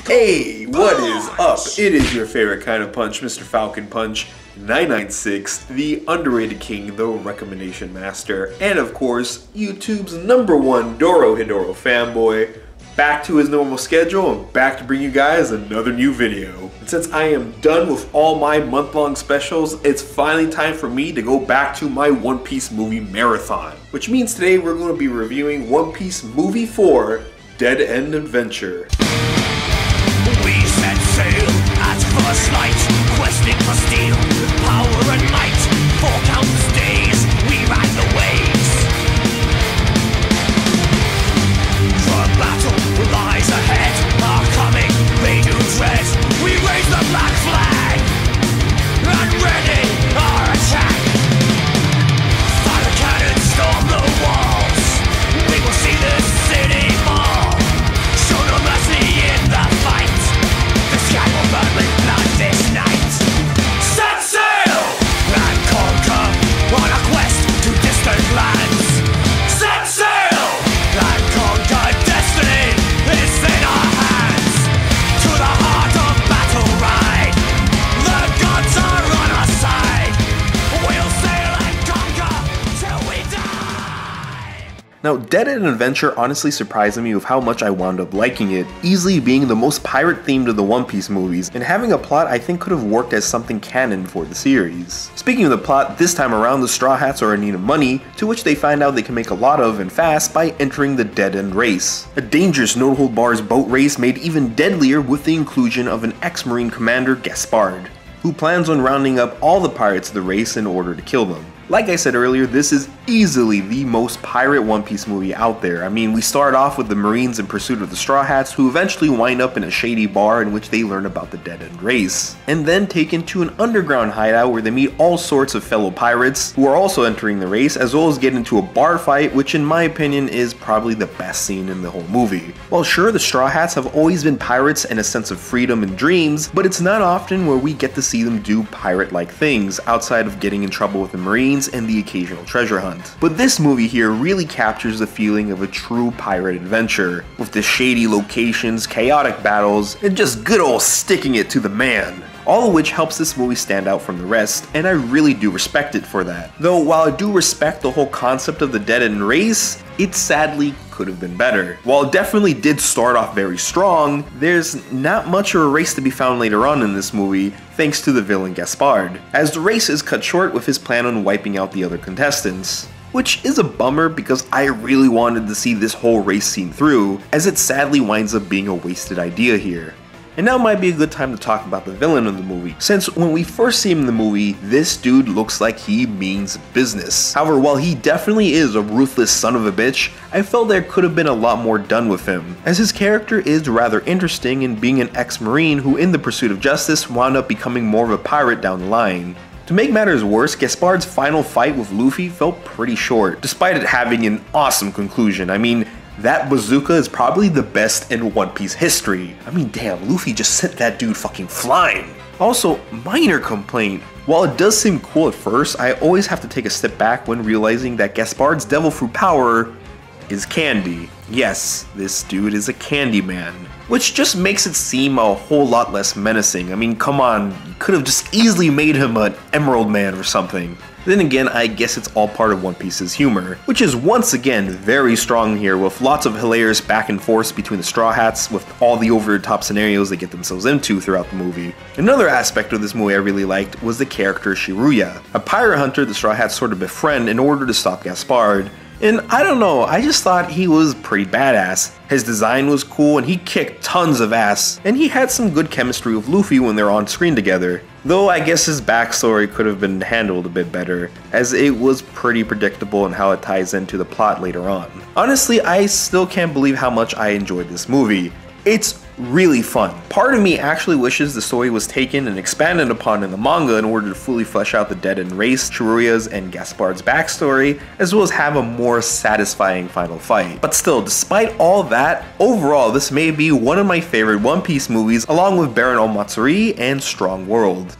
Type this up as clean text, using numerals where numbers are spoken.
Hey, what is up? It is your favorite kind of punch, Mr. Falcon Punch 996, the underrated king, the recommendation master, and of course, YouTube's #1 Dorohedoro fanboy, back to his normal schedule and back to bring you guys another new video. And since I am done with all my month-long specials, it's finally time for me to go back to my One Piece movie marathon. Which means today we're going to be reviewing One Piece Movie 4, Dead End Adventure. We set sail at first light, questing for steel, power and might. For countless days we ride the waves. The battle lies ahead, our coming they do dread. We raise the black flag and ready our attack. Fire the cannons, storm the walls. We will see this city fall. Show no mercy in the fight. The sky will burn with blood this night. Set sail and conquer on a quest to distant lands. Set sail and conquer. Destiny is in our hands. To the heart of battle ride. The gods are on our side. We'll sail and conquer till we die. Now, Dead End Adventure honestly surprised me with how much I wound up liking it, easily being the most pirate themed of the One Piece movies, and having a plot I think could have worked as something canon for the series. Speaking of the plot, this time around the Straw Hats are in need of money, to which they find out they can make a lot of and fast by entering the Dead End Race. A dangerous no-hold-bars boat race made even deadlier with the inclusion of an ex-Marine commander, Gaspard, who plans on rounding up all the pirates of the race in order to kill them. Like I said earlier, this is easily the most pirate One Piece movie out there. I mean, we start off with the Marines in pursuit of the Straw Hats, who eventually wind up in a shady bar in which they learn about the Dead End Race, and then taken to an underground hideout where they meet all sorts of fellow pirates who are also entering the race, as well as get into a bar fight, which in my opinion is probably the best scene in the whole movie. Well, sure, the Straw Hats have always been pirates and a sense of freedom and dreams, but it's not often where we get to see them do pirate-like things, outside of getting in trouble with the Marines and the occasional treasure hunt. But this movie here really captures the feeling of a true pirate adventure, with the shady locations, chaotic battles, and just good old sticking it to the man. All of which helps this movie stand out from the rest, and I really do respect it for that. Though while I do respect the whole concept of the Dead End Race, it sadly could have been better. While it definitely did start off very strong, there's not much of a race to be found later on in this movie, thanks to the villain Gaspard, as the race is cut short with his plan on wiping out the other contestants. Which is a bummer because I really wanted to see this whole race scene through, as it sadly winds up being a wasted idea here. And now might be a good time to talk about the villain of the movie, since when we first see him in the movie, this dude looks like he means business. However, while he definitely is a ruthless son of a bitch, I felt there could have been a lot more done with him, as his character is rather interesting in being an ex-Marine who in the pursuit of justice wound up becoming more of a pirate down the line. To make matters worse, Gaspard's final fight with Luffy felt pretty short, despite it having an awesome conclusion. I mean, that bazooka is probably the best in One Piece history. I mean, damn, Luffy just sent that dude fucking flying. Also, minor complaint. While it does seem cool at first, I always have to take a step back when realizing that Gaspard's devil fruit power is candy. Yes, this dude is a candy man, which just makes it seem a whole lot less menacing. I mean, come on, you could have just easily made him an Emerald Man or something. Then again, I guess it's all part of One Piece's humor, which is once again very strong here, with lots of hilarious back and forth between the Straw Hats, with all the over-the-top scenarios they get themselves into throughout the movie. Another aspect of this movie I really liked was the character Shiruya, a pirate hunter the Straw Hats sort of befriend in order to stop Gaspard. And I don't know, I just thought he was pretty badass. His design was cool and he kicked tons of ass, and he had some good chemistry with Luffy when they're on screen together. Though I guess his backstory could have been handled a bit better, as it was pretty predictable in how it ties into the plot later on. Honestly, I still can't believe how much I enjoyed this movie. It's really fun. Part of me actually wishes the story was taken and expanded upon in the manga in order to fully flesh out the Dead End Race, Shiruya's and Gaspard's backstory, as well as have a more satisfying final fight. But still, despite all that, overall this may be one of my favorite One Piece movies, along with Baron Omatsuri and Strong World.